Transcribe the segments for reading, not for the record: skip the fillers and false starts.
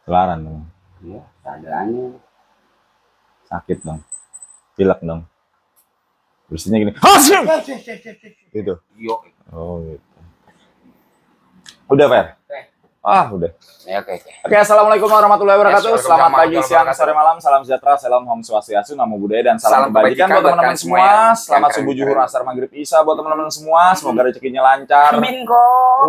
Ketularan dong. Iya, keadaannya. Sakit dong. Pilek dong. Bersihnya gini. Hasil! Gitu. Yo. Oh gitu. Udah, Fer? Ah, udah. Ya, oke. Oke, assalamualaikum warahmatullahi wabarakatuh. Yes, Selamat pagi, warahmatullahi siang, wabarakatuh. sore, malam. Salam sejahtera, salam Om Swastiastu, Namo Buddhaya, dan salam Salam kebajikan buat kebajikan teman-teman buat semua. kalian semua Selamat yang subuh, keren-keren. juhur, asar, maghrib, isya buat teman-teman semua. Semoga rezekinya lancar. Amin kok.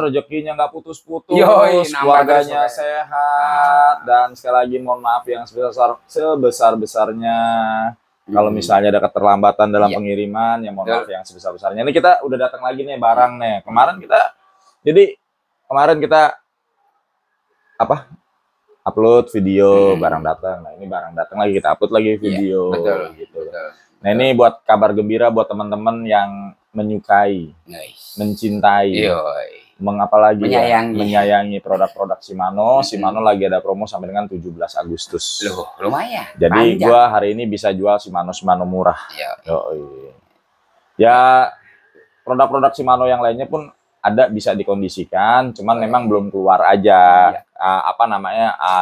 Rezekinya nggak putus-putus, Yoi, nambah keluarganya terus, sehat, dan sekali lagi mohon maaf yang sebesar-besarnya. Kalau misalnya ada keterlambatan dalam Iya. pengiriman, ya mohon maaf yang sebesar-besarnya. Ini kita udah datang lagi nih barang nih. Kemarin kita upload video barang datang. Nah, ini barang datang lagi, kita upload lagi video. Betul. Gitu. Nah, ini buat kabar gembira buat teman-teman yang menyukai, Nice. mencintai, Yoi. menyayangi produk-produk Shimano. Shimano lagi ada promo sampai dengan 17 Agustus. Loh, lumayan. Jadi Panjang. gua hari ini bisa jual Shimano murah. Yoi. Yoi. Ya, produk-produk Shimano yang lainnya pun ada bisa dikondisikan, cuman memang belum keluar aja.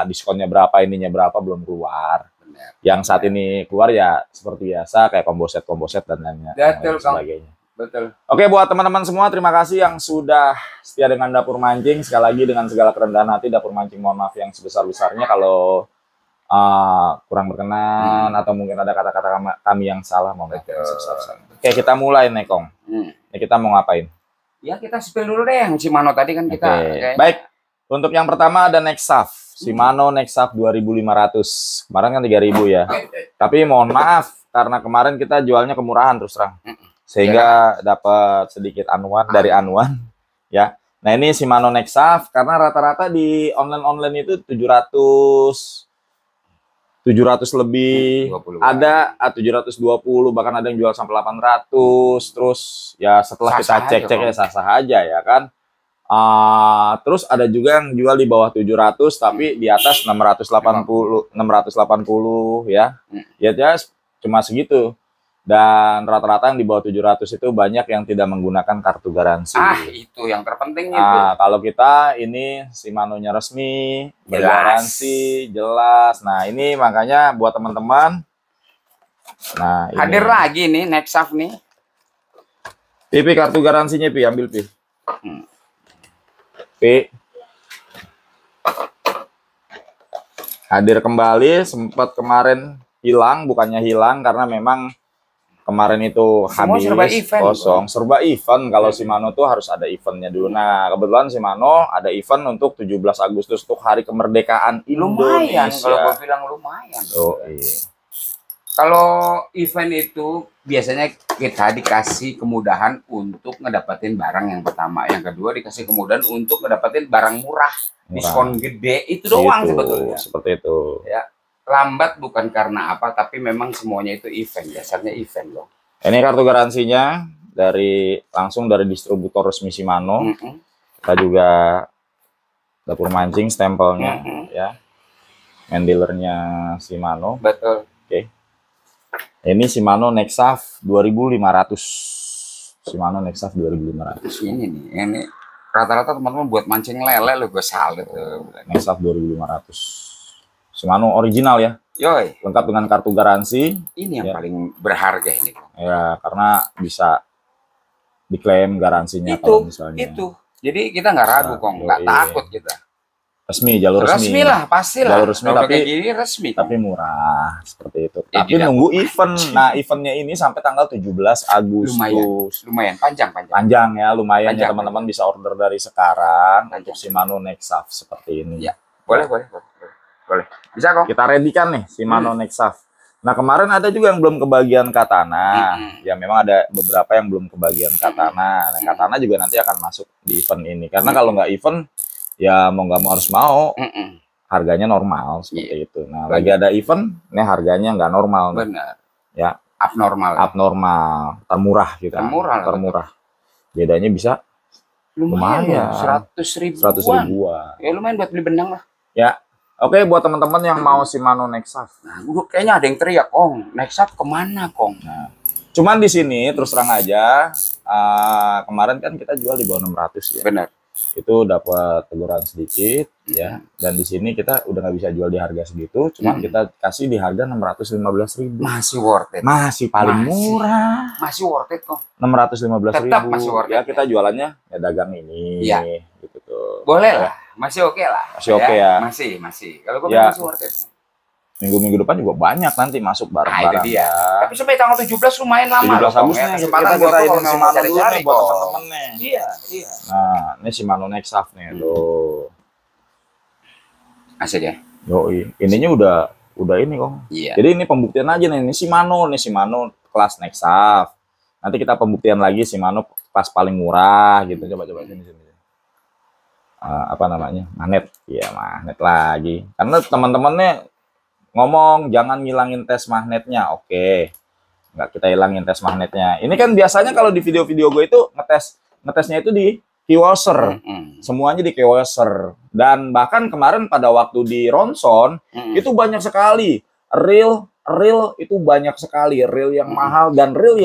Diskonnya berapa, ininya berapa belum keluar. Benar. Yang saat ini keluar ya seperti biasa kayak komposet dan lainnya. Betul, dan sebagainya. Betul. Oke, buat teman-teman semua, terima kasih yang sudah setia dengan Dapur Mancing. Sekali lagi dengan segala kerendahan hati, Dapur Mancing mohon maaf yang sebesar-besarnya kalau kurang berkenan atau mungkin ada kata-kata kami yang salah, mohon maaf yang sebesar-besarnya. Oke, kita mulai nih, Kong. Ini kita mau ngapain? Ya, kita spill dulu deh yang Shimano tadi kan kita. Oke. Baik, untuk yang pertama ada Nexaf. Shimano Nexaf 2500. Kemarin kan 3000 ya. Tapi mohon maaf, karena kemarin kita jualnya kemurahan terus terang. Sehingga dapat sedikit anuan dari anuan. Ya. Nah, ini Shimano Nexaf karena rata-rata di online itu 700 lebih, 20. ada 720, bahkan ada yang jual sampai 800. Terus ya setelah kita cek-cek ya sah-sah aja ya kan. Terus ada juga yang jual di bawah 700 tapi di atas 680 ya. Ya cuma segitu. Dan rata-rata yang di bawah 700 itu banyak yang tidak menggunakan kartu garansi. Itu yang terpenting itu. Kalau kita ini Shimano-nya resmi, bergaransi, jelas. Nah, ini makanya buat teman-teman. Nah, ini. Hadir lagi nih Nexaf nih. Pi, kartu garansinya Pi, ambil Pi. Pi. Hadir kembali, sempat kemarin hilang, bukannya hilang karena memang kemarin itu semua habis serba event, kosong, serba event. Kalau Shimano tuh harus ada eventnya dulu. Nah, kebetulan Shimano ada event untuk 17 Agustus untuk Hari Kemerdekaan Indonesia. Lumayan, kalau gue bilang lumayan. Oh, iya. Kalau event itu biasanya kita dikasih kemudahan untuk ngedapetin barang yang pertama, yang kedua dikasih kemudahan untuk ngedapetin barang murah. Diskon gede itu doang sebetulnya. Seperti itu. Ya. Lambat bukan karena apa, tapi memang semuanya itu event, dasarnya event loh. Ini kartu garansinya langsung dari distributor resmi Shimano. Kita juga Dapur Mancing stempelnya ya. Main dealernya Shimano. Betul. Oke. Ini Shimano Nexaf 2500. Shimano Nexaf 2500. Ini nih, ini rata-rata teman-teman buat mancing lele loh, gue salut. Nexaf 2500. Shimano original ya. Yoi. Lengkap dengan kartu garansi. Ini yang paling berharga ini. Ya, karena bisa diklaim garansinya itu, kalau misalnya. Itu. Jadi kita nggak ragu, Kong. Nggak takut kita. Resmi, jalur resmi. Resmi lah, pasti lah. Jalur resmi tapi gini resmi. Tapi murah seperti itu. Tapi nunggu event. Nah, eventnya ini sampai tanggal 17 Agustus. Lumayan panjang. Panjang ya, lumayan ya teman-teman bisa order dari sekarang untuk Shimano Nexaf seperti ini. Ya, boleh. Bisa kok. Kita ready-kan nih Shimano Nexaf. Nah, kemarin ada juga yang belum kebagian katana. Ya memang ada beberapa yang belum kebagian katana. Nah, katana juga nanti akan masuk di event ini. Karena kalau nggak event, ya mau nggak mau harus mau. Harganya normal seperti itu. Nah, lagi ada event, nih harganya nggak normal. Benar. Ya. Abnormal. Termurah gitu. Termurah. Bedanya bisa lumayan. 100 ribuan. Ya lumayan buat beli benang lah. Ya. Oke, buat teman-teman yang mau Shimano Nexaf. Nah, kayaknya ada yang teriak, Kong. Nexaf kemana, Kong? Nah, cuman di sini terus terang aja, kemarin kan kita jual di bawah 600 ya. Benar. itu dapat teguran sedikit ya. Dan di sini kita udah nggak bisa jual di harga segitu, cuman kita kasih di harga 615.000. Masih worth it. Masih paling murah. Masih worth it kok. 615.000. Tetap masih worth it. Ya kita jualannya ya dagang ini. Iya. Gitu tuh. Boleh lah. Masih oke lah. Masih oke ya. Masih. Kalau gue Ya. masih worth it. Minggu-minggu depan juga banyak nanti masuk barang-barang. Itu dia. Ya. Tapi sampai tanggal 17 lumayan lama. 17 Agustus nih, Kesempatan kita buat ini kalau Shimano memang dulu cari-cari nih buat kok. teman-teman nih. Iya. Nah, ini Shimano Nexaf nih, tuh. Asik ya. Yoi, ininya udah ini kok. Iya. Jadi ini pembuktian aja nih, ini Shimano kelas Nexaf. Nanti kita pembuktian lagi Shimano kelas paling murah gitu. Coba sini. Apa namanya? Magnet. Iya, magnet lagi. Karena teman-temannya ngomong jangan ngilangin tes magnetnya. Oke. Nggak kita hilangin tes magnetnya. Ini kan biasanya kalau di video-video gue itu ngetesnya itu di keywasher. Semuanya di keywasher. Dan bahkan kemarin pada waktu di Ronson itu banyak sekali reel itu banyak sekali reel yang mahal dan reel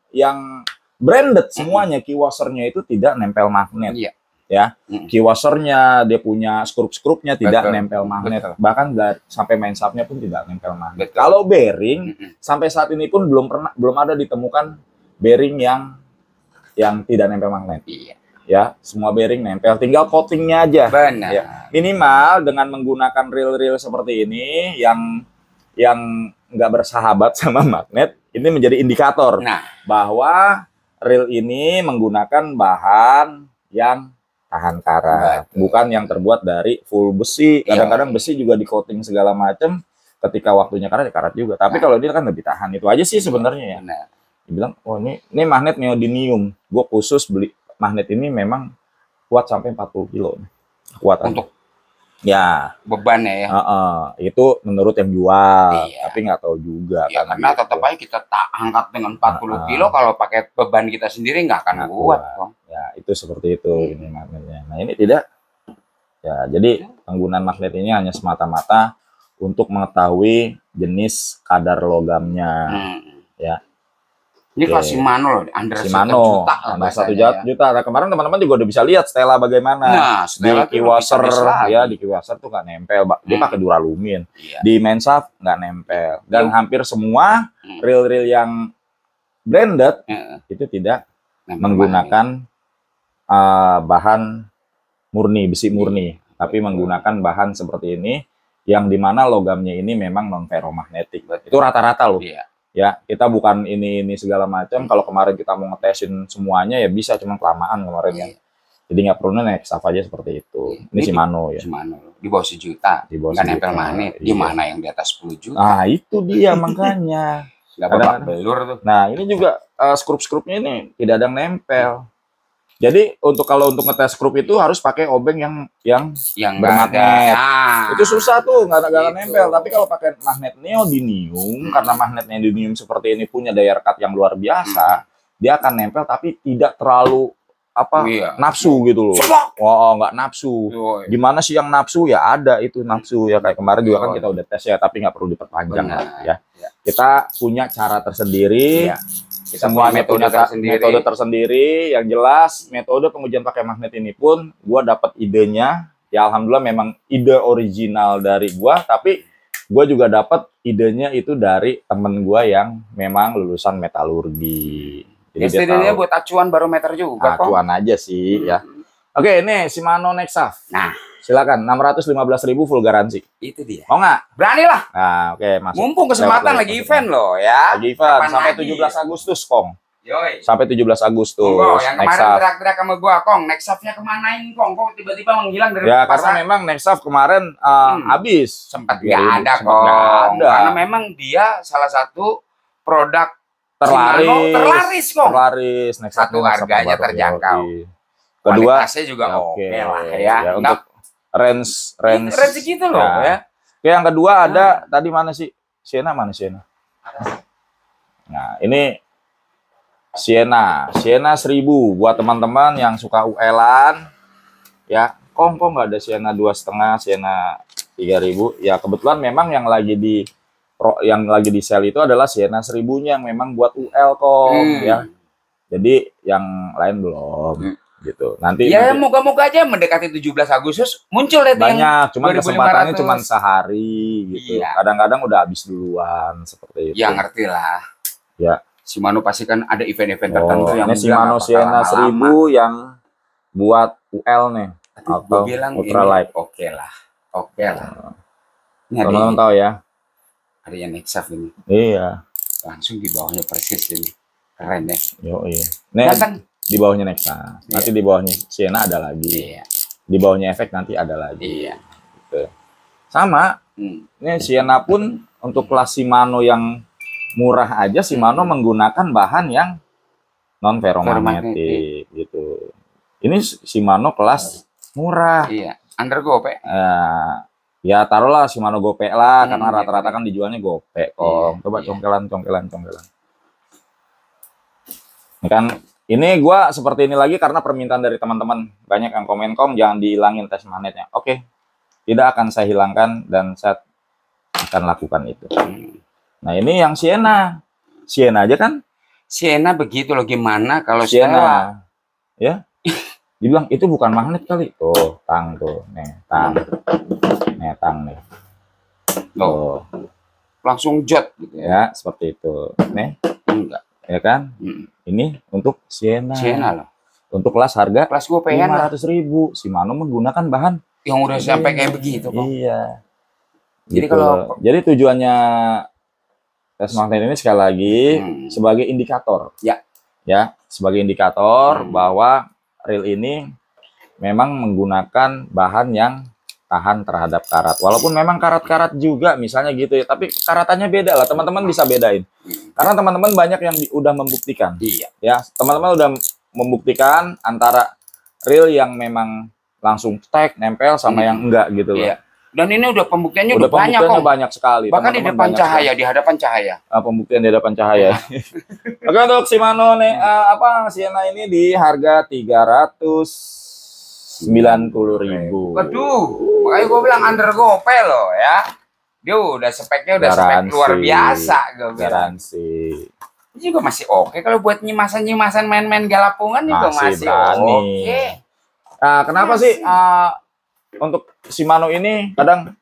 yang branded semuanya keywashernya itu tidak nempel magnet. Iya. Ya, keywashernya dia punya skrup-skrupnya tidak nempel magnet, bahkan sampai main shaftnya pun tidak nempel magnet. Kalau bearing sampai saat ini pun belum ada ditemukan bearing yang tidak nempel magnet. Iya. Ya, semua bearing nempel, tinggal coatingnya aja. Benar. Ya. Minimal dengan menggunakan reel seperti ini yang nggak bersahabat sama magnet, ini menjadi indikator bahwa reel ini menggunakan bahan yang tahan karat, bukan yang terbuat dari full besi. Kadang-kadang besi juga di coating segala macam, ketika waktunya karat ya karat juga. Tapi kalau dia kan lebih tahan, itu aja sih sebenarnya ya. Dibilang, oh ini magnet neodymium, gue khusus beli magnet ini memang kuat sampai 40 kilo, kuat untuk ya bebannya ya. Itu menurut yang jual, tapi nggak tahu juga. Ya, karena tetap aja kita angkat dengan 40 kilo, kalau pakai beban kita sendiri nggak akan kuat. Ya, itu seperti itu ini magnetnya. Nah, ini tidak. Ya, jadi penggunaan magnet ini hanya semata-mata untuk mengetahui jenis kadar logamnya. Ya. Ini kelas Shimano loh, under 1 juta. Under 1 juta. Nah, kemarin teman-teman juga udah bisa lihat Stella bagaimana. Nah, Stella di keywasher ya, di keywasher tuh nggak nempel. Dia pakai duralumin. Di main shaft nggak nempel. Dan hampir semua reel yang branded itu tidak menggunakan bahan murni, besi murni, tapi menggunakan bahan seperti ini yang dimana logamnya ini memang non ferromagnetik. Itu rata-rata loh. Ya, kita bukan ini segala macam. Kalau kemarin kita mau ngetesin semuanya ya bisa, cuma kelamaan kemarin ya. Jadi nggak perlu Nexaf aja seperti itu. Ini Shimano ya. Shimano di bawah 1 juta. Nggak nempel magnet. Gimana yang di atas 10 juta? Nah, itu dia makanya. Nggak belur tuh. Nah, ini juga skrup-skrupnya ini tidak ada yang nempel. Jadi kalau untuk ngetes skrup itu harus pakai obeng yang bermagnet. Itu susah tuh, nggak ada nempel. Tapi kalau pakai magnet neodymium, karena magnet neodymium seperti ini punya daya rekat yang luar biasa, dia akan nempel tapi tidak terlalu nafsu gitu loh. Oh, nggak nafsu. Gimana sih yang nafsu? Ya ada itu nafsu ya, kayak kemarin juga kan kita udah tes ya, tapi nggak perlu diperpanjang ya. Kita punya cara tersendiri. Semua metode tersendiri yang jelas. Metode pengujian pakai magnet ini pun gua dapat idenya ya, alhamdulillah memang ide original dari gua, tapi gua juga dapat idenya itu dari temen gua yang memang lulusan metalurgi. Jadi dia buat acuan barometer juga. Acuan aja sih ya. Oke, ini Shimano Nexaf. Nah, silakan, 615.000 full garansi. Itu dia. Mau nggak? Berani lah. Nah, oke, masuk. Mumpung kesempatan lagi event loh ya. Lagi event sampai 17 Agustus, Kong. Yoi. Sampai 17 Agustus. Yang kemarin teriak-teriak sama gua, Kong, Nexaf-nya kemanain, Kong? Kok tiba-tiba menghilang dari ya, karena memang Nexaf kemarin habis. Sempat nggak ada, Kong. Karena memang dia salah satu produk terlaris, Kong. Terlaris. Satu harganya terjangkau. Kedua, kualitasnya juga oke lah ya. Untuk range gitu loh ya. Oke, yang kedua ada tadi mana sih? Sienna mana Sienna? Nah, ini Sienna 1000 buat teman-teman yang suka UL-an ya. Kok nggak ada Sienna 2,5, Sienna 3000? Ya kebetulan memang yang lagi di sel itu adalah Sienna 1000-nya yang memang buat UL, Kong ya. Jadi yang lain belum. gitu. Nanti Ya moga-moga aja mendekati 17 Agustus muncul deh yang banyak, cuman 2500. kesempatannya cuma sehari gitu. Iya. Kadang-kadang udah habis duluan seperti itu. Ya ngerti lah. Ya. Shimano pasti kan ada event-event tertentu yang ini Shimano Sienna 1000 yang buat UL nih atau bilang ultralight. Oke lah. Ini Teman-teman tahu ya. ada yang Nexaf ini. Iya. Langsung di bawahnya persis ini. Keren ya. Yo, iya. Nih, di bawahnya Nexa. Nanti di bawahnya Sienna ada lagi. Iya. Di bawahnya Efek nanti ada lagi. Iya. Gitu. Sama. Ini Sienna pun untuk kelas Shimano yang murah aja, Shimano menggunakan bahan yang non ferromagnetik gitu. Ini Shimano kelas murah. Iya. Under gope. Ya taruhlah Shimano gope lah, karena rata-rata kan dijualnya gope. Coba congkelan. Ini kan, ini gua seperti ini lagi karena permintaan dari teman-teman. Banyak yang komen, jangan dihilangin tes magnetnya. Oke, tidak akan saya hilangkan dan saya akan lakukan itu. Nah ini yang Sienna aja kan? Sienna begitu loh, gimana kalau Sienna, ya? Dibilang itu bukan magnet kali. Tuh, tang tuh, tang nih. Tuh, langsung jet gitu ya, seperti itu. Nih, enggak, ya kan? Ini untuk Sienna loh. Untuk kelas harga kelas gue pengen 500.000. Shimano menggunakan bahan yang udah sampai kayak begitu kok. Iya. Jadi gitu. Jadi tujuannya tes magnet ini sekali lagi sebagai indikator. Ya, sebagai indikator bahwa reel ini memang menggunakan bahan yang tahan terhadap karat. Walaupun memang karat-karat juga misalnya gitu ya, tapi karatannya beda lah. Teman-teman bisa bedain. Karena teman-teman banyak yang udah membuktikan. Iya. Ya, teman-teman udah membuktikan antara reel yang memang langsung tag nempel sama yang enggak gitu loh. Iya. Dan ini udah pembuktiannya udah banyak kok. Banyak sekali. Bahkan di depan cahaya, di hadapan cahaya. Pembuktian di hadapan cahaya. Oke, untuk Shimano nih Sienna ini di harga 390.000. Waduh, makanya gue bilang under gope loh ya. Dia udah speknya udah spek luar biasa gue bilang. Garansi. Ini juga masih oke kalau buat nyimasan main-main galapungan juga masih oke. Nah, kenapa sih untuk Shimano ini kadang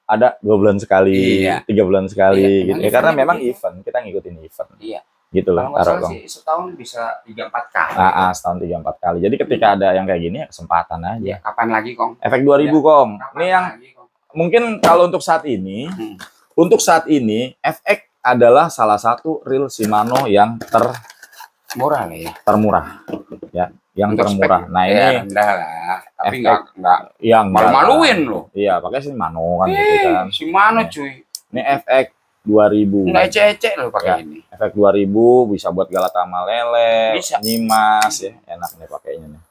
ada 2 bulan sekali, 3 bulan sekali gitu ya, karena memang event, kita ngikutin event. Iya. Gitu loh. Kalau sih setahun bisa 3-4 kali. Setahun 3-4 kali. Jadi ketika ada yang kayak gini ya kesempatan aja. Ya, kapan lagi, Kong? Efek 2000, Kong. Ini yang mungkin kalau untuk saat ini, FX adalah salah satu reel Shimano yang murah lah ya. Termurah. Ya, yang untuk termurah. Nah, ini rendah lah, tapi enggak yang malu-maluin loh. Iya, pakai Shimano kan gitu kan. Shimano cuy. Ini FX 2000. Enggak ecek-ecek loh pakai ini. FX 2000 bisa buat Galatama lele, nyimas ya, enak nih pakainya nih.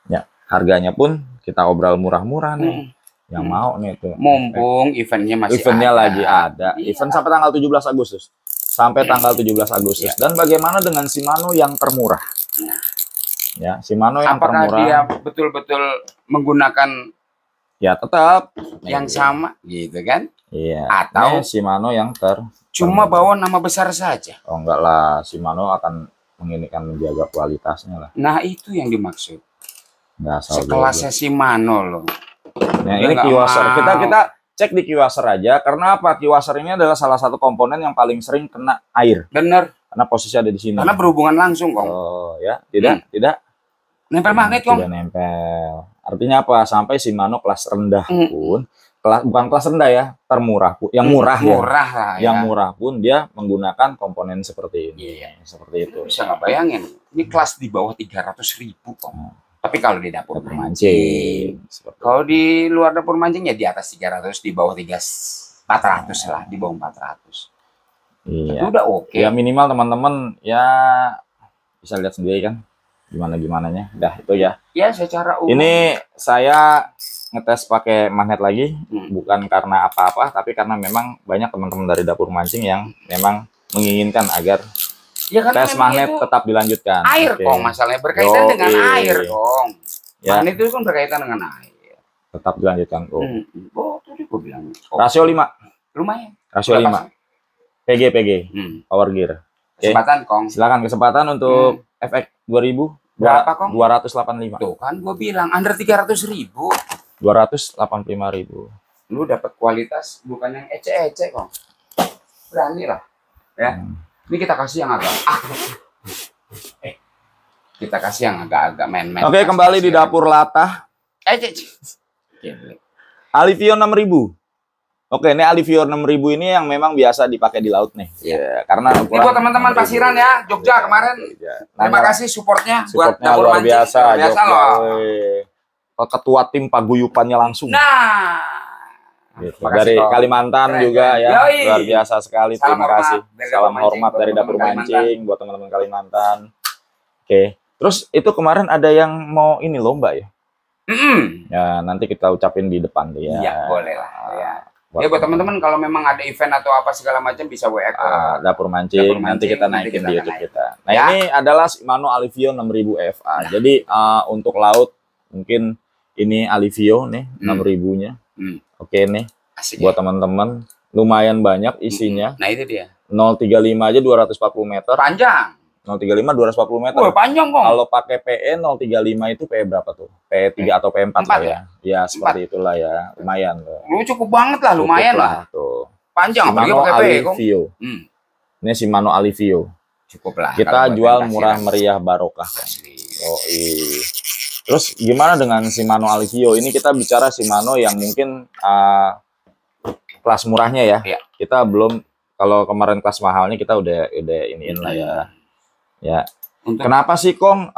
Ya, harganya pun kita obral murah-murah nih. Yang mau nih tuh. Mumpung eventnya masih lagi ada. Event sampai tanggal 17 Agustus. Sampai tanggal 17 Agustus. Dan bagaimana dengan Shimano yang termurah? Ya, Shimano yang termurah. Apakah dia betul-betul menggunakan ya tetap yang sama gitu kan? Iya. Atau Shimano yang cuma bawa nama besar saja? Oh enggak lah, Shimano akan menjaga kualitasnya lah. Nah, itu yang dimaksud. Sekelasnya Shimano loh. Nah, ini Kiwasser. Kita cek di Kiwasser aja. Karena apa? Kiwasser ini adalah salah satu komponen yang paling sering kena air. Bener. Karena posisi ada di sini. Karena berhubungan langsung, Kong. Oh, ya. Tidak. Nempel magnet, Kong. Tidak nempel. Artinya apa? Sampai Shimano kelas rendah pun, bukan kelas rendah ya, termurah pun, yang murah ya. Yang murah pun dia menggunakan komponen seperti ini. Iya. Seperti itu. Bisa nggak bayangin? Ini kelas di bawah 300.000, Kong. Tapi kalau di dapur mancing. Kalau di luar dapur mancing ya di atas 300, di bawah 400 lah, di bawah 400. Iya. Itu udah oke. Ya minimal teman-teman ya bisa lihat sendiri kan gimana-gimananya. Dah itu ya. Ya secara umum. Ini saya ngetes pakai magnet lagi bukan karena apa-apa, tapi karena memang banyak teman-teman dari dapur mancing yang memang menginginkan agar tes magnet tetap dilanjutkan. Air, Kong, masalahnya berkaitan dengan air, Kong. Ya. Magnet itu kan berkaitan dengan air. Tetap dilanjutkan, Kong. Oh, tadi gue bilang. Rasio 5. Lumayan. Rasio 5. PG. Power gear. Kesempatan, Kong. Silakan kesempatan untuk FX 2000. Berapa kong? 285. Tuh kan gue bilang under 300.000. 285.000. Lu dapat kualitas bukan yang ece-ece kong. Berani lah. Ya. Ini kita kasih yang agak kita kasih yang agak-agak main-main. Oke, kembali di dapur latah. Alivio 6000. Oke, ini Alivio 6000 ini yang memang biasa dipakai di laut nih. Ya, karena ini buat teman-teman pasiran ya, Jogja kemarin. Terima kasih supportnya buat dapur luar mancing. biasa, Luar biasa loh. Ketua tim paguyupannya langsung. Nah, Gitu. Dari Kalimantan keren, juga ya. Yoi. Luar biasa sekali. Salam terima kasih. Salam hormat dari dapur mancing buat teman-teman Kalimantan. Oke. Terus itu kemarin ada yang mau ini lomba ya? Ya, nanti kita ucapin di depan dia. Iya, boleh lah. Ya. Ya buat teman-teman kalau memang ada event atau apa segala macam bisa WA ke dapur mancing, nanti kita naikin di YouTube kita. Nah, ya. Ini adalah Shimano Alivio 6000 FA. Jadi untuk laut mungkin ini Alivio nih 6000-nya. Oke nih. Asik, buat teman-teman lumayan banyak isinya. Nah, itu dia. 035 aja 240 meter. Panjang. 035 240 meter. Wah, panjang kok. Kalau pakai PE 035 itu PE berapa tuh? PE 3 atau PE 4 lah ya. Ya, seperti itulah ya. Lumayan loh. Lu cukup banget lah, lumayan lah. Tuh. Panjang apalagi pakai PE kok. Ini Shimano Alivio. Cukup lah. Kita jual murah meriah barokah. Terus gimana dengan Shimano Alivio? Ini kita bicara Shimano yang mungkin kelas murahnya ya. Kita belum, kalau kemarin kelas mahalnya kita udah iniin lah ya. Ya. Kenapa sih Kong?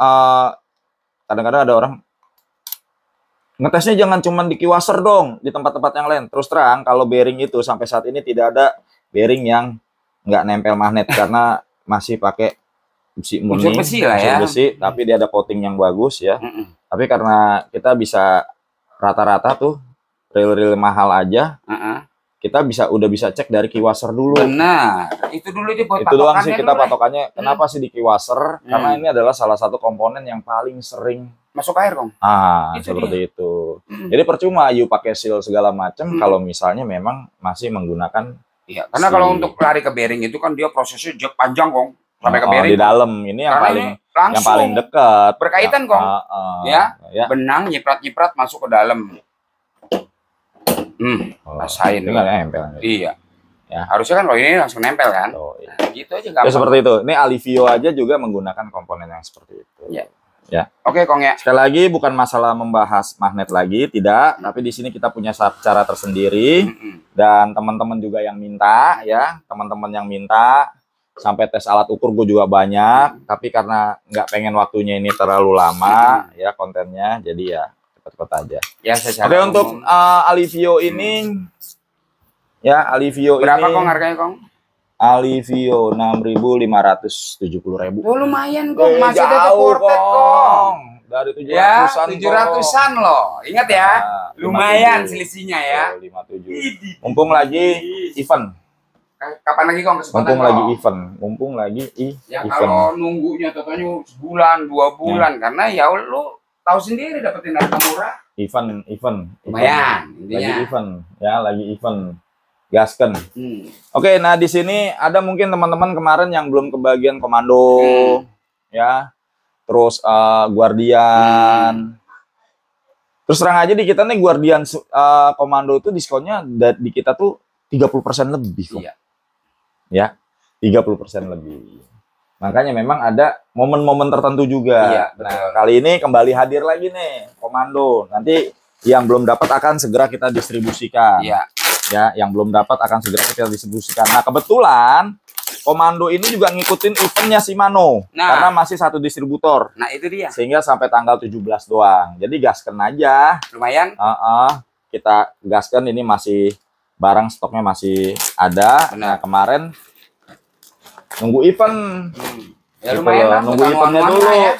Kadang-kadang ada orang ngetesnya jangan cuma di Kiwaser dong, di tempat-tempat yang lain. Terus terang kalau bearing itu sampai saat ini tidak ada bearing yang nggak nempel magnet karena masih pakai besi murni, besi lah ya. Besi, tapi dia ada coating yang bagus ya. Tapi karena kita bisa rata-rata tuh reel-reel mahal aja. Kita udah bisa cek dari Kiwaser dulu. Benar. Itu dulu aja buat itu doang sih kita patokannya. Kenapa sih di Kiwaser? Karena ini adalah salah satu komponen yang paling sering masuk air, Kong. Itu seperti itu. Jadi percuma you pakai seal segala macam kalau misalnya memang masih menggunakan. Iya, karena kalau untuk lari ke bearing itu kan dia prosesnya panjang, Kong. Sampai ke bearing. Di dalam ini yang paling dekat. Berkaitan, Kong. Ya. Benang nyiprat-nyiprat masuk ke dalam. Rasain nggak nempel. Iya. Ya, harusnya kan kalau ini langsung nempel kan. Nah, gitu aja gampang. Ya seperti itu. Ini Alivio aja juga menggunakan komponen yang seperti itu. Ya. Oke, Kong ya. Sekali lagi bukan masalah membahas magnet lagi, tidak. Tapi di sini kita punya cara tersendiri dan teman-teman juga yang minta ya, teman-teman yang minta sampai tes alat ukur gue juga banyak. Tapi karena nggak pengen waktunya ini terlalu lama ya kontennya, jadi ya cepet-cepet aja. Ya, oke, untuk Alivio ini ya, Alivio berapa ini Kong harganya, Kong? Alivio 6.570.000. Oh, lumayan, Kong. Masih ada Fortet, Kong. Dari 700-an. Ya, 700-an loh. Ingat ya. Lumayan selisihnya ya. 57. Mumpung lagi event. Kapan lagi, Kong, kesempatan? Mumpung lagi event. Mumpung lagi ya, event. Kalau nunggunya totalnya sebulan, 2 bulan karena ya lu tahu sendiri dapetin harga murah. Event. Lumayan. Lagi event. Ya, lagi event. Gasken. Oke, nah di sini ada mungkin teman-teman kemarin yang belum kebagian komando, ya, terus Guardian. Terus terang aja di kita nih Guardian komando itu diskonnya di kita tuh 30% lebih kok. Ya, 30% lebih. Makanya memang ada momen-momen tertentu juga. Nah, kali ini kembali hadir lagi nih komando. Nanti yang belum dapat akan segera kita distribusikan. Ya, yang belum dapat akan segera kita distribusikan. Nah, kebetulan komando ini juga ngikutin eventnya Shimano. Karena masih satu distributor. Nah, itu dia. Sehingga sampai tanggal 17 doang. Jadi gasken aja. Lumayan. Kita gasken, ini masih barang stoknya masih ada. Nah, kemarin nunggu event. Ya lumayan lah, nunggu eventnya dulu. Ya.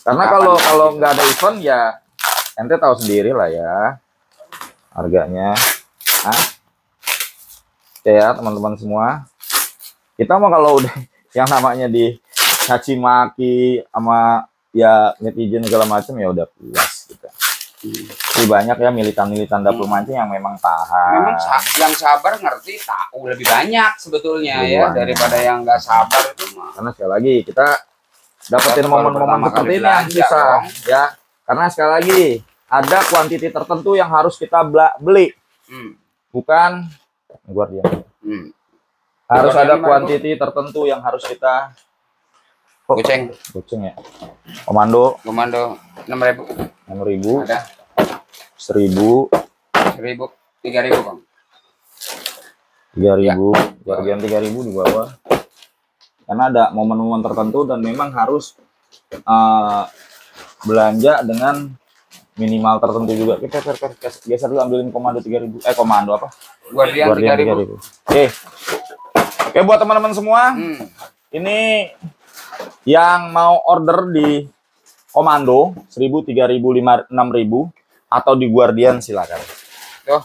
Karena kalau nggak ada event ya ente tahu sendiri lah ya. Harganya. Oke ya teman-teman semua, kita mau kalau udah yang namanya di caci maki sama ya netizen segala macam ya udah puas gitu. Tapi banyak ya militan-militan dapur mancing yang memang paham. Memang yang sabar ngerti tahu lebih banyak sebetulnya ya daripada yang nggak sabar itu mah. Karena sekali lagi kita dapetin momen-momen seperti ini yang susah ya. Karena sekali lagi ada kuantiti tertentu yang harus kita beli. Bukan Guardian. Harus ada kuantiti tertentu yang harus kita Kucing ya. Komando 6.000. 6.000. Ada 1.000. 1.000, 3.000 Kong. 3.000. Guardian 3.000 di bawah. Karena ada momen-momen tertentu dan memang harus belanja dengan minimal tertentu juga. Kita geser dulu, ambilin komando 3.000. Komando apa? Guardian 3.000. Oke, buat teman-teman semua, ini yang mau order di komando 1.000, 3.000, 5.000, 6.000 atau di Guardian silakan. Tuh,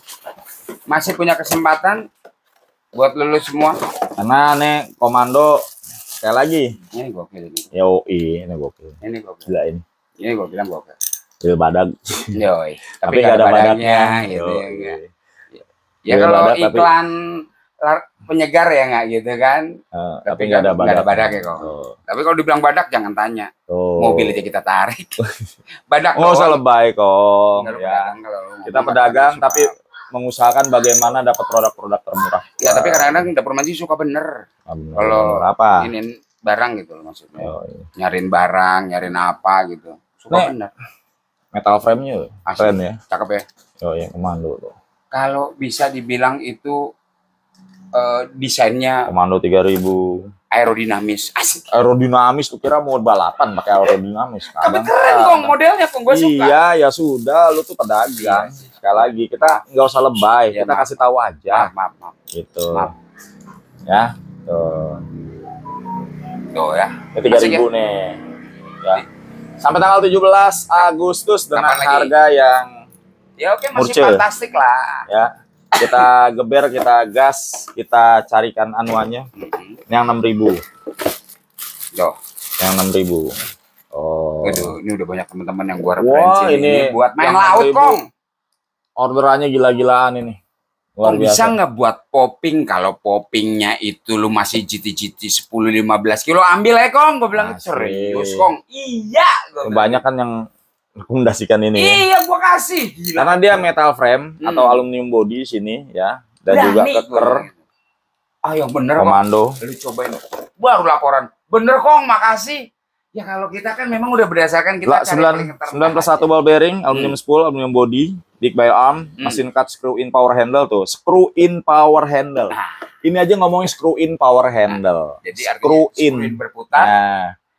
masih punya kesempatan buat lulus semua. Karena nih komando sekali lagi. Ini gokil ini. Ini gokil. Ini gokil. Gila ini. Ini gue bilang gokil. Badak. Yoi. Tapi nggak ada badaknya gitu ya. Ya kalau badak, iklan penyegar ya nggak gitu kan. Tapi nggak ada badak. Nggak ada badak ya kok. Tapi kalau dibilang badak jangan tanya. Mobil aja kita tarik. Badak. Nggak usah lebay kok. Ya. Kita pedagang tapi mengusahakan bagaimana dapat produk-produk termurah. Ya tapi kadang-kadang dapur manji suka bener. Kalau apa? Ini barang gitu loh maksudnya. Nyariin barang, nyariin apa gitu. Suka bener. Metal frame-nya keren ya. Cakep ya. Komando tuh. Kalau bisa dibilang itu desainnya komando 3.000 aerodinamis. Asik. Aerodinamis tuh kira mau balapan pakai aerodinamis. Tapi keren Kong modelnya Kong, gue suka. Iya, ya sudah, lu tuh pedagang. Sekali lagi kita nggak usah lebay, kita kasih tahu aja. Maaf. Gitu. Ya. Tuh ya. 3.000 nih. Ya. Sampai tanggal 17 Agustus dengan harga yang masih fantastik lah. Ya. Kita geber, kita gas, kita carikan anuannya. Yang 6.000. Tuh. Yang 6.000. Aduh, ini udah banyak teman-teman yang gua referensi ini buat main laut, Kong. Orderannya gila-gilaan ini. Luar biasa. Bisa nggak buat popping? Kalau poppingnya itu lu masih GT 10-15 kilo, ambil ya Kong. Gue bilang serius Kong. Iya. Banyak kan yang rekomendasikan ini. Iya, gua kasih. Gila. Karena dia metal frame atau aluminium body sini ya, dan juga keker. Yang bener komando. Kong. Lu cobain. Baru laporan. Bener Kong, makasih. Ya kalau kita kan memang udah berdasarkan kita 9+1 ball bearing, aluminium spool, aluminium body, big by arm, mesin cut screw in power handle tuh. Screw in power handle. Ini aja ngomongin screw in power handle. Jadi screw in berputar.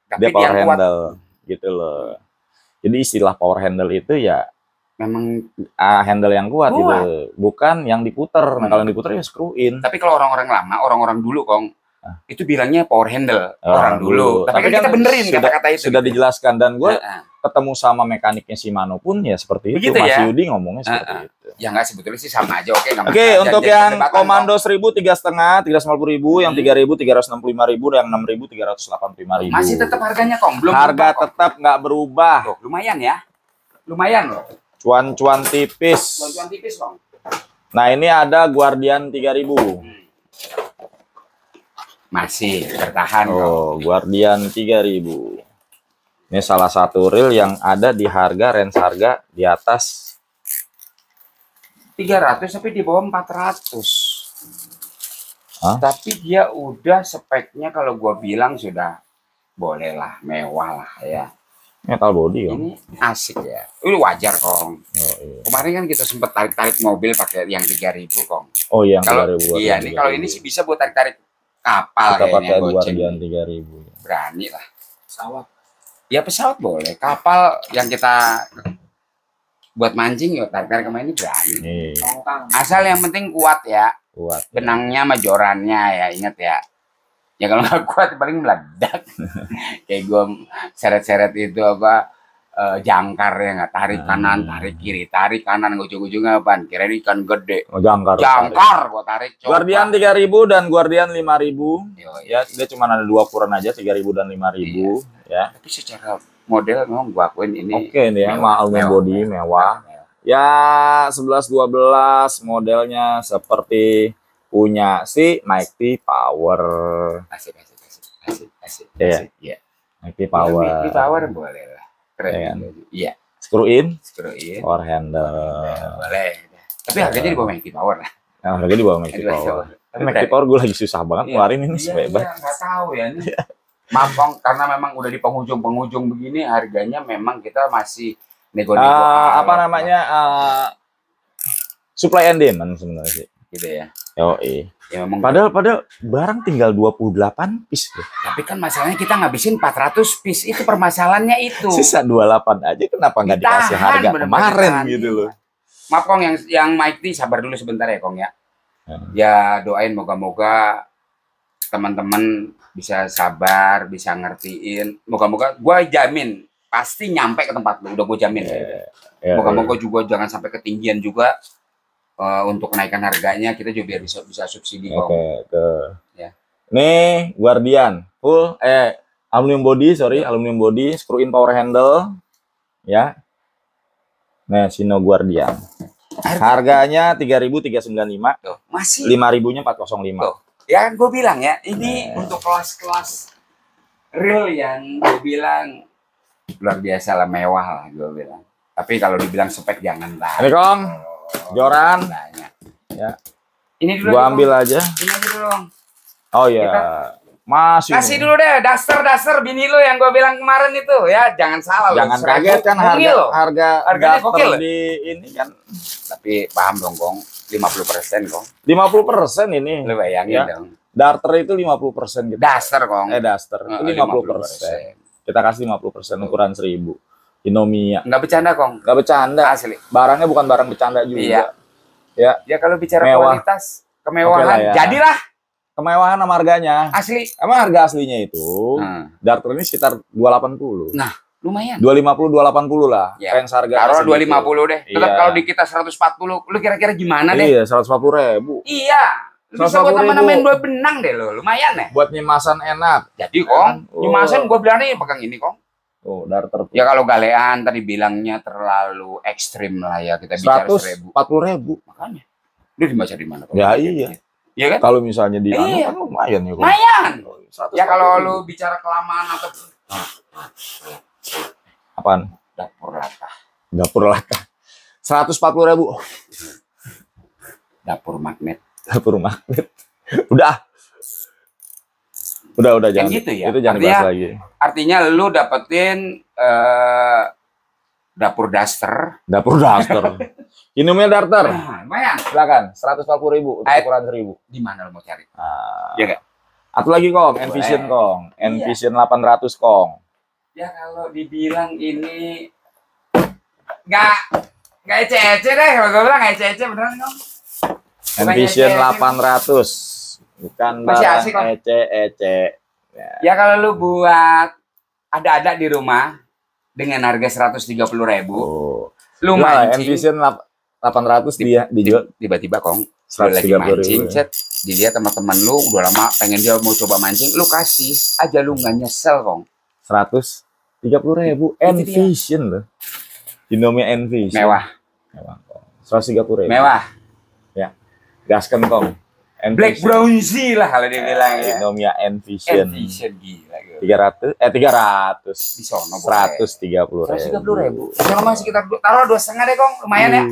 Tapi dia power handle gitu loh. Jadi istilah power handle itu ya memang handle yang kuat gitu, bukan yang diputer. Nah, kalau yang diputer ya screw in. Tapi kalau orang-orang lama, orang-orang dulu Kong, itu bilangnya power handle orang dulu. Tapi kan kita benerin kata-kata itu. Sudah dijelaskan dan gue ketemu sama mekaniknya Shimano pun ya seperti itu. Mas Yudi ngomongnya seperti itu. Ya nggak, sebetulnya sih sama aja. Oke, untuk yang komando 1.000 3,5, 350.000, yang 3.000 365.000, yang 6.000 385.000. Masih tetap harganya Kong, belum harga tetap nggak berubah. Tuh, lumayan ya, lumayan loh. Cuan-cuan tipis. Cuan-cuan tipis Kong. Nah ini ada Guardian 3.000. Masih bertahan. Guardian 3.000. Ini salah satu reel yang ada di range harga di atas 300 tapi di bawah 400. Tapi dia udah speknya kalau gua bilang sudah boleh lah, mewah lah ya. Metal body ya. Ini asik ya. Ini wajar Kong. Kemarin kan kita sempat tarik-tarik mobil pakai yang 3.000 Kong. Yang kalau 3.000. Iya nih, kalau ini sih bisa buat tarik-tarik kapal kita kayaknya Guardian 3.000. Berani lah. Pesawat. Ya pesawat boleh. Kapal yang kita buat mancing ya tarik-tarik kemana ini berani. Asal yang penting kuat ya. Kuat. Benangnya sama jorannya ya, ingat ya. Ya kalau nggak kuat paling meledak. Kayak gue seret-seret itu apa jangkar ya nggak, tarik kanan, tarik kiri, tarik kanan, ujung-ujungnya apaan? Kira ini ikan gede. Jangkar gue tarik. Guardian 3.000 dan Guardian 5.000. Ya, dia cuma ada 2 ukuran aja, 3.000 dan 5.000 ya. Tapi secara model memang gue akuin ini. Oke nih ya, aluminium body mewah. Ya 11-12 modelnya seperti punya si Mighty Power. Asik. Iya. Active Power. Active Power boleh lah. Keren Iya kan? juga. Iya. Screw in, Screw in. power handle. Boleh. Tapi harganya di bawah Active Power lah. Nah, harganya di bawah Active Power. Tapi Active Power gue lagi susah banget ngeluarin ini supaya Iya, nggak tahu ya ini. Maaf Kong, karena memang udah di penghujung begini harganya memang kita masih nego-nego. Apa namanya? Supply and demand sebenarnya sih. Gitu ya. Ya memang. Padahal barang tinggal 28 piece. Tapi kan masalahnya kita ngabisin 400 piece. Itu permasalahannya itu. Sisa 28 aja kenapa nggak dikasih harga kemarin gitu loh. Maaf Kong, yang Mike T sabar dulu sebentar ya Kong ya. Ya doain moga-moga teman-teman bisa sabar, bisa ngertiin. Moga-moga gue jamin pasti nyampe ke tempat lu. Udah gue jamin. Moga-moga juga jangan sampai ketinggian juga. Untuk kenaikan harganya kita juga biar bisa subsidi Kong. Ya. Nih Guardian full aluminium body, screw in power handle ya. Nah, Sino Guardian. Harganya 3.395. Tuh, masih 5.000-nya 405. Tuh. Ya gue bilang ya, ini untuk kelas-kelas real yang gue bilang luar biasa lah, mewah lah gue bilang. Tapi kalau dibilang spek jangan lah. Ini Kong, joran. Ya. Ini dulu. Gua ambil aja. Ini aja dulu. Oh iya. Masih. Kasih dulu deh daster bini lo yang gue bilang kemarin itu ya, jangan salah. Jangan kaget kan harganya gokil di ini kan. Tapi paham dong Kong, 50% Kong. 50% ini. Lu bayangin ya. dong. Darter itu 50% gitu. Daster Kong. Daster itu 50%. Kita kasih 50% ukuran 1000. Inomiya. Enggak bercanda Kong. Enggak bercanda. Asli. Barangnya bukan barang bercanda juga. Iya. Ya kalau bicara mewah. Kualitas, kemewahan, jadilah. Kemewahan sama harganya. Asli. Emang harga aslinya itu Darter ini sekitar 280. Nah, lumayan. 250 280 lah. Ya. Range harga. Taruh 250 deh. Tetap iya. Kalau di kita 140, lu kira-kira gimana deh? Iya, 140.000. Iya. Lu bisa buat namain dua benang deh lo. Lumayan ya. Buat nyimasan enak. Jadi Kong, nyimasan gua bilang nih pegang ini Kong. Oh, Darter. Ya kalau galean tadi bilangnya terlalu ekstrim lah ya, kita bicara 140.000. Makanya. Lu dibaca di mana? Ya iya. Iya kan? Kalau misalnya di kan lumayan ya. Lumayan. Ya kalau lu bicara kelamaan atau apaan? Dapur latah. Dapur latah. 140.000. Dapur magnet. Dapur magnet. Udah jangan gitu ya. Itu jangan dibahas lagi. Artinya lu dapetin dapur daster. Inomia Darter. Nah, lumayan. Silakan, 140.000 untuk ukuran 1000. Di mana lu mau cari? Ya enggak? Atau lagi Kong, Envision Kong. Envision 800 Kong. Ya kalau dibilang ini enggak ece-ece deh, kalau gue bilang ece-ece beneran Kong. Envision 800. Bukan barang ece-ece. Ya kalau lu buat ada di rumah dengan harga 130.000. Lu mancing. Envision 800 dia dijual tiba-tiba Kong. Lagi mancing, dilihat sama teman lu udah lama pengen dia mau coba mancing, lu kasih aja, lu nggak nyesel Kong. 130.000 Envision loh. Inomia Envision. Mewah Kong. 130.000. Mewah. Ya. Gaskan Kong. Black Bronzy lah kalau dibilang ya. Inomia Envision. Envision gila. 300 di sono 130.000. Kalau masih kita taruh 2,5 deh Kong, lumayan ya.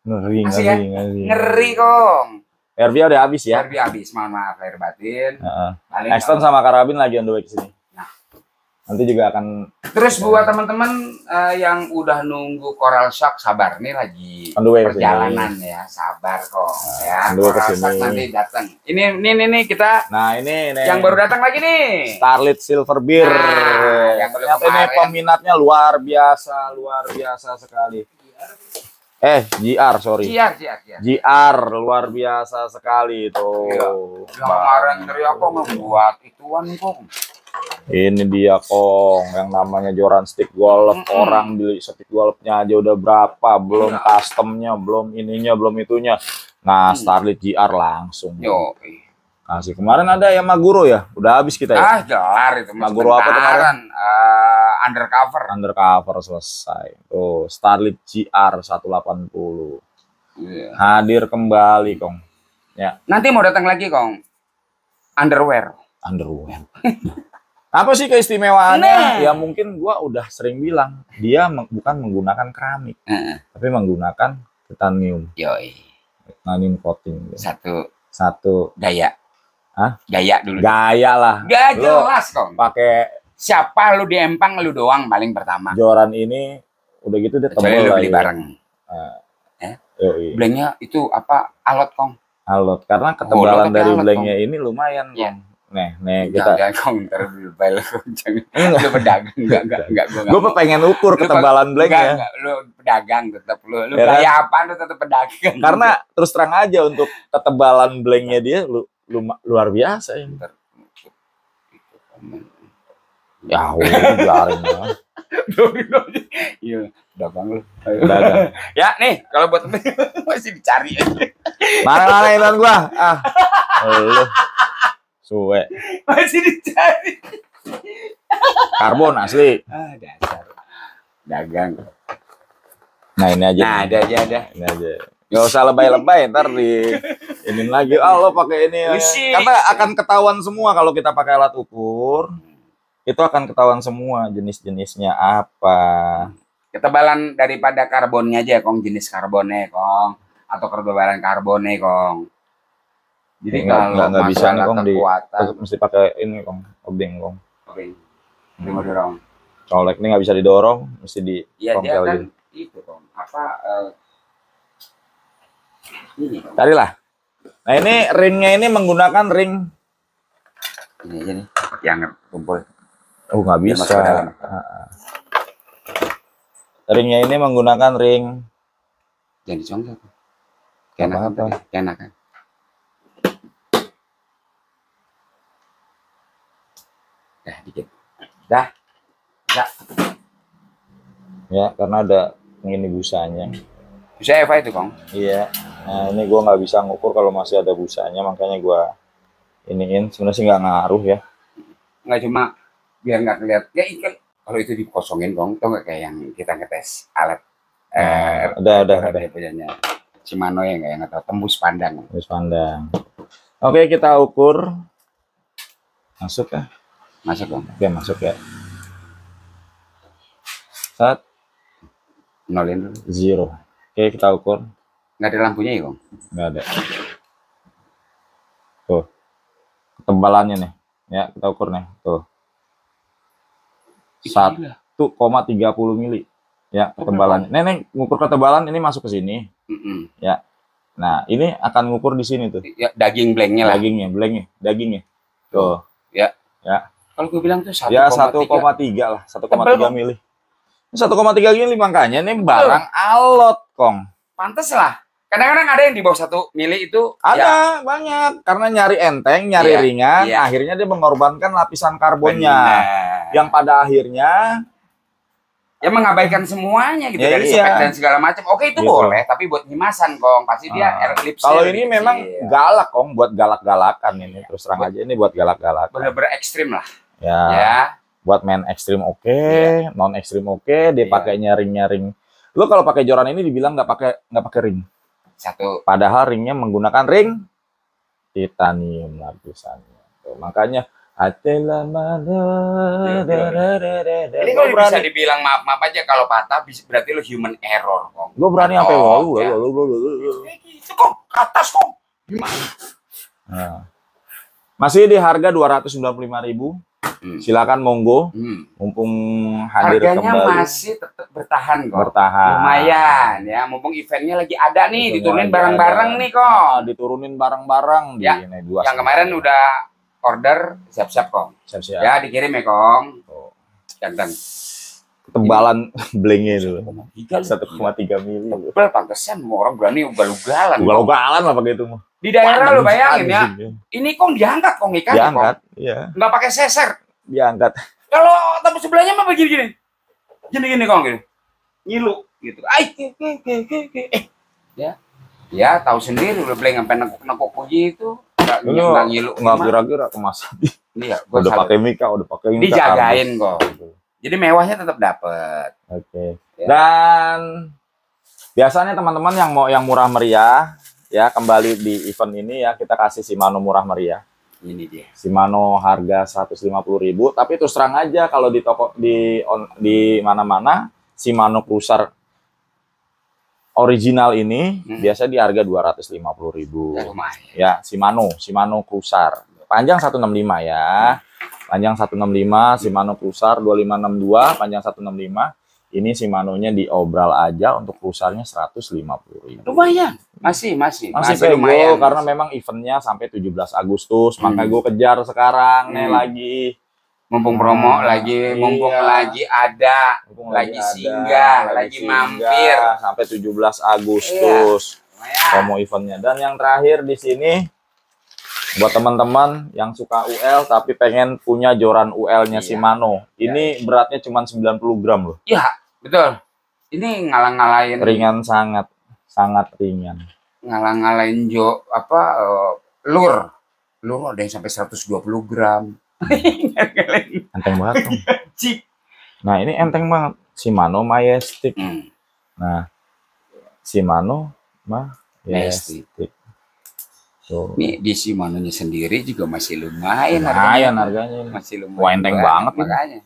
Ngeri Kong. RV udah habis ya? RV habis, mohon maaf lahir batin. Extend sama karabin lagi on the way ke sini. Nah, nanti juga akan. Terus buat teman-teman yang udah nunggu Coral Shark, sabar nih lagi perjalanan ya, sabar kok ya. Coral Shark nanti datang. Ini kita. Nah ini yang baru datang lagi nih. Starlit Silver Beer. Yang ini peminatnya luar biasa sekali. GR, sorry. GR luar biasa sekali tuh. Yang kemarin dari apa ngebuat ituan kok. Ini dia Kong, yang namanya joran stick golf. Orang beli stick golfnya aja udah berapa, belum customnya, belum ininya, belum itunya. Nah, Starlit GR langsung. Yo. Kasih kemarin ada yang Maguro ya, udah habis kita ya. Gelar itu. Maguro apa kemarin? Undercover selesai. Tuh, Starlit GR 180. Hadir kembali Kong. Ya. Nanti mau datang lagi Kong. Underwear. Apa sih keistimewaannya? Nah. Ya mungkin gua udah sering bilang, dia bukan menggunakan keramik, tapi menggunakan titanium. Yoi. Titanium coating. Satu Gaya. Hah? Gaya dulu. Gaya lah. Gak Lo jelas kok. pakai Siapa lu di Empang lu doang paling pertama. joran ini udah gitu dia Kecuali tebel lu lah beli ya. bareng. Yoi. Blanknya itu apa? Alot kong. Alot karena ketebalan tapi dari alot, blanknya ini lumayan, Iya. Kong. Nih kita. Jangan kong ntar dulu bel jangan. Lu pedagang enggak Gue pengen ukur ketebalan blanknya. Enggak, lu pedagang tetap lu Ya kan? gaya apaan lu tetap pedagang. Karena terus terang aja untuk ketebalan blanknya dia luar biasa ya. Ya udah biarin lah. Iya, dagang lu. Dagang. Ya nih, kalau buat masih dicari aja. Mana iklan gua? Ah. Lu. Suwe. Masih dicari. Karbon asli. Dasar. Dagang. Nah, ini aja. Nah, ada aja ada. Ini aja. Gak usah lebay-lebay, ntar di ini lagi. Lo pakai ini. Karena akan ketahuan semua kalau kita pakai alat ukur. Itu akan ketahuan semua jenis-jenisnya apa. Ketebalan daripada karbonnya aja, Kong, jenis karbonnya, Kong, atau ketebalan karbonnya, Kong. Jadi kalau nggak bisa nih, Kong, kekuatan, mesti pakai ini, Kong, obeng, Kong. Mau dorong. Colek ini nggak bisa didorong, mesti di Iya, dia kompel kan gitu. itu, Kong. Apa ini, Kong. Carilah. Nah, ini ringnya ini menggunakan ring. Ini aja nih, yang kumpul. Oh, nggak Biar bisa. masuk ke dalam. Ringnya ini menggunakan ring. Jangan dicontoh. Apa-apa. Kenakan. Dah, dikit. Dah. Ya, karena ada ini busanya. Bisa Eva itu, Kong. Iya. Nah, ini gua nggak bisa ngukur kalau masih ada busanya, makanya gua iniin. Sebenarnya sih nggak ngaruh ya. Nggak cuma biar nggak kelihatan. Ya ikan kalau itu dikosongin, Kong, tau nggak kayak yang kita ngetes alat. Ada. Punyanya Shimano yang nggak tahu tembus pandang. Tembus pandang. Oke, kita ukur. Masuk ya? Masuk, Kong. Oke, masuk ya. Saat Nolin dulu. 0. Oke, kita ukur. Nggak ada lampunya ya, Kong? Nggak ada. Tuh. Ketebalannya nih. Ya, kita ukur nih. Tuh. 1,30 mili. Ya, ketebalannya. Nenek ngukur ketebalan ini masuk ke sini. Ya. Nah, ini akan ngukur di sini tuh. Ya, daging blanknya lah. Dagingnya. Tuh. Ya. Ya. Kalau gue bilang tuh 1,3. Ya, 1,3 lah. 1,3 mili. 1,3 mili makanya ini barang alot, Kong. Pantes lah. Kadang-kadang ada yang di bawah 1 mili itu. Ada banyak. Karena nyari enteng, nyari ringan. Iya. Akhirnya dia mengorbankan lapisan karbonnya. Yang pada akhirnya ya mengabaikan semuanya gitu Ya, dari iya. spek dan segala macam. Oke, itu Gitu. boleh, tapi buat nyimasan, Kong. Pasti dia air clips. kalau ini memang galak, Kong, buat galak-galakan ini. Terus terang aja ini buat galak-galakan. bener-bener ekstrim lah. Ya. Ya. Buat main ekstrim oke, non ekstrim oke, dia pakainya ring-ring. Lu kalau pakai joran ini dibilang nggak pakai ring. Satu. Padahal ringnya menggunakan ring titanium lapisannya. Tuh, makanya atelah mana. Ini kalau bisa dibilang maaf aja kalau patah berarti lo human error, Kong. Gue berani sampai walu. Itu, Kong, atas, Kong. Gimana? Nah. Masih di harga 295.000. Silakan monggo, mumpung hadir harganya kembali. masih tetap bertahan, kok. Bertahan. Lumayan ya, mumpung eventnya lagi ada nih, Eventnya diturunin lagi bareng-bareng ada. nih, kok. Diturunin bareng-bareng Ya, di ini, 2. Yang kemarin udah order siap-siap, Kong. Siap-siap. Ya, dikirim ya, Kong. Ganteng. Ketebalan blanknya itu 1,3 mili. Tebel, pantesan semua orang berani ugal-ugalan. Kong. Ugal-ugalan lah pakai itu mah. Di daerah lu bayangin ya, Anjing. ini Kong diangkat, Kong, ikan. Diangkat, iya. Nggak pakai seser. Diangkat. Kalau tembus sebelahnya mah begini-gini. Gini-gini, Kong, gitu. Ngilu gitu. Ya, tahu sendiri udah beli sampai nekuk begitu. Enggak ngilu. Enggak kira-kira kemasan. Iya, Udah pakai mika, udah pakai ini. Dijagain, kok. Jadi mewahnya tetap dapat. Oke. Ya. Dan biasanya teman-teman yang mau yang murah meriah ya kembali di event ini ya kita kasih Shimano murah meriah. Ini dia. Shimano harga 150.000, tapi terus terang aja kalau di toko di mana-mana Shimano Cruiser original ini biasa di harga 250.000. Ya, lumayan. Ya, Shimano Cruiser. Panjang 165 ya. Panjang 165, Shimano Cruiser 2562, panjang 165. Ini Shimano-nya diobral aja untuk cruisernya 150.000. Lumayan. Masih pego, lumayan. karena memang eventnya sampai 17 Agustus. Makanya gue kejar sekarang nih lagi. Mumpung promo lagi, mumpung lagi ada, lagi singgah, lagi mampir sampai 17 Agustus. Promo eventnya. Dan yang terakhir di sini buat teman-teman yang suka UL tapi pengen punya joran UL-nya Shimano. Ini beratnya cuma 90 gram loh. Iya, betul. Ini ngalang-ngalain ringan, sangat ringan. Ngalang-ngalain lur ada yang sampai 120 gram. Enteng banget dong. Nah, ini enteng banget. Shimano Majestic. Nah, Shimano Majestic. So, ini di Shimano-nya sendiri juga masih lumayan harganya. Masih lumayan. Wah, enteng banget makanya.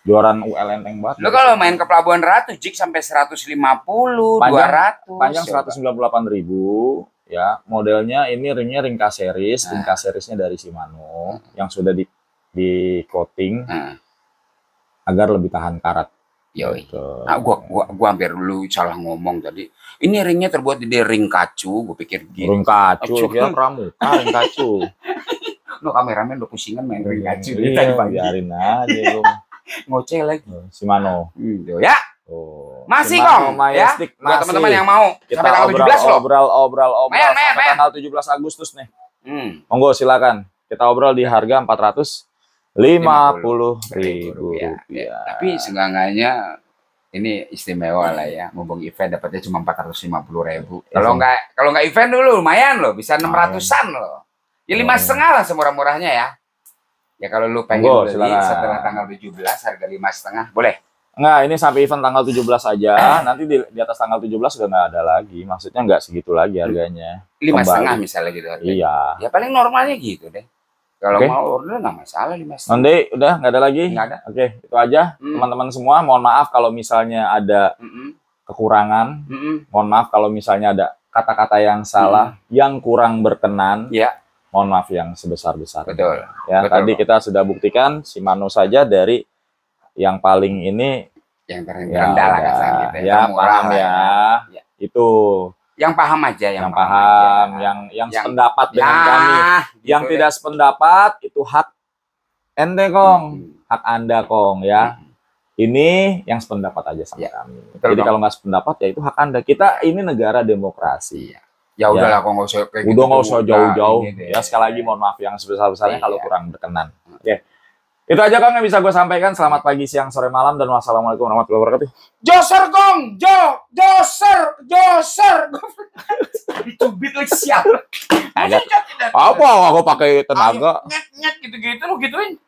Joran UL enteng banget. Lo kalau main ke Pelabuhan Ratu jig sampai 150, 200. Panjang 198.000 ya. Modelnya ini ringnya ringka series, ringka seriesnya dari Shimano yang sudah di coating agar lebih tahan karat. Yoi. Nah, gua hampir dulu salah ngomong tadi. Ini ringnya terbuat dari ring kacu, gue pikir gitu. Ring kacu, ya pramuka ring kacu. Lo kameramen lo pusingan main ring kacu. Iya, biarin aja lu. Ngoceh lagi. Shimano. Ya. Masih Kong, ya. Buat teman-teman yang mau kita sampai tanggal 17 loh. Obrol Mayan. sampai tanggal 17 Agustus nih. Monggo silakan. Kita obrol di harga 450.000 rupiah. Tapi seenggaknya ini istimewa lah ya. Mumpung event dapatnya cuma 450.000. Kalau nggak event dulu lumayan loh, bisa 600-an loh. Ya 5,5 lah semurah-murahnya ya. Ya kalau lu pengen beli setelah tanggal 17 harga 5,5 boleh. Enggak, ini sampai event tanggal 17 aja. Nanti di atas tanggal 17 udah nggak ada lagi. Maksudnya nggak segitu lagi harganya. 5,5 misalnya gitu. Iya. Ya paling normalnya gitu deh. Kalau mau order nggak masalah 5,5. Nanti udah nggak ada lagi? Nggak ada. Oke, itu aja teman-teman semua. Mohon maaf kalau misalnya ada kekurangan. Mohon maaf kalau misalnya ada kata-kata yang salah, yang kurang berkenan. Ya. Mohon maaf yang sebesar-besarnya. Betul. Ya, tadi kita sudah buktikan Shimano saja dari yang paling ini yang terendah lah kasarnya gitu. Ya, paham ya. Itu yang paham aja, yang paham, yang sependapat dengan kami. Yang tidak sependapat itu hak ente Kong, hak Anda Kong ya. Ini yang sependapat aja sama kami. Jadi kalau nggak sependapat ya itu hak Anda. Kita ini negara demokrasi. Ya udahlah kok nggak usah kayak gitu. Udah nggak usah jauh-jauh. Ya sekali lagi mohon maaf yang sebesar-besarnya kalau kurang berkenan. Oke. Itu aja Kong yang bisa gue sampaikan. Selamat pagi, siang, sore, malam, dan wassalamualaikum warahmatullahi wabarakatuh. Joser Kong, joser. Dicubit lagi siap. Apa? Aku pakai tenaga. Nyet gitu-gitu lo gituin.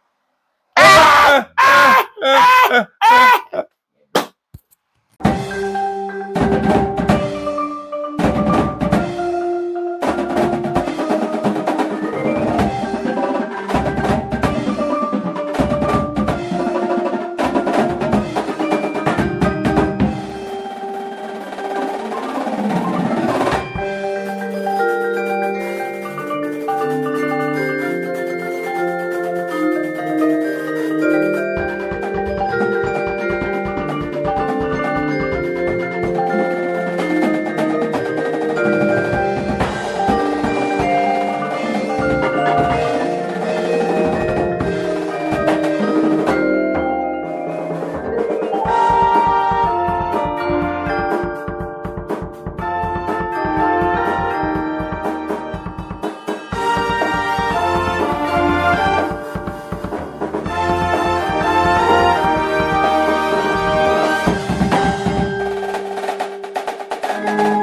Thank you.